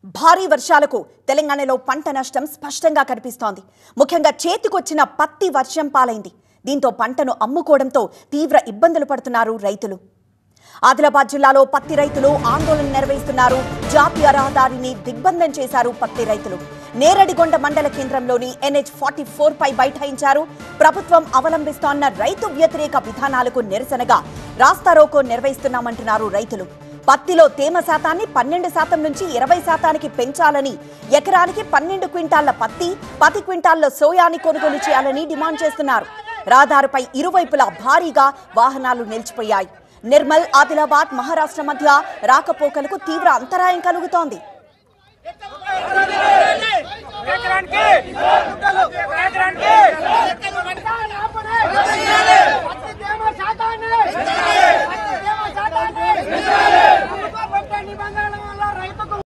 భారీ వర్షాలకు తెలంగాణలో పంట నష్టం స్పష్టంగా కనిపిస్తోంది. ముఖ్యంగా చేతికొచ్చిన పత్తి వర్షం పాలైంది. దీంతో పంటను అమ్ముకోవడంతో తీవ్ర ఇబ్బందులు పడుతున్నారు రైతులు. ఆదిలాబాద్ జిల్లాలో పత్తి రైతులు ఆందోళన నిర్వహిస్తున్నారు. జాతీయ రహదారిని దిగ్బంధం చేశారు పత్తి రైతులు. నేరడిగొండ మండల కేంద్రంలోని NH-44 పై బైఠాయించారు. ప్రభుత్వం అవలంబిస్తోన్న రైతు వ్యతిరేక విధానాలకు నిరసనగా రాస్తారోకో నిర్వహిస్తున్నామంటున్నారు రైతులు. పత్తిలో తేమ శాతాన్ని 12% నుంచి 20%కి పెంచాలని, ఎకరానికి 12 క్వింటాళ్ల పత్తి, 10 క్వింటాళ్ల సోయాని కొనుగోలు చేయాలని డిమాండ్ చేస్తున్నారు. రహదారిపై ఇరువైపులా భారీగా వాహనాలు నిలిచిపోయాయి. నిర్మల్, ఆదిలాబాద్, మహారాష్ట్ర మధ్య రాకపోకలకు తీవ్ర అంతరాయం కలుగుతోంది.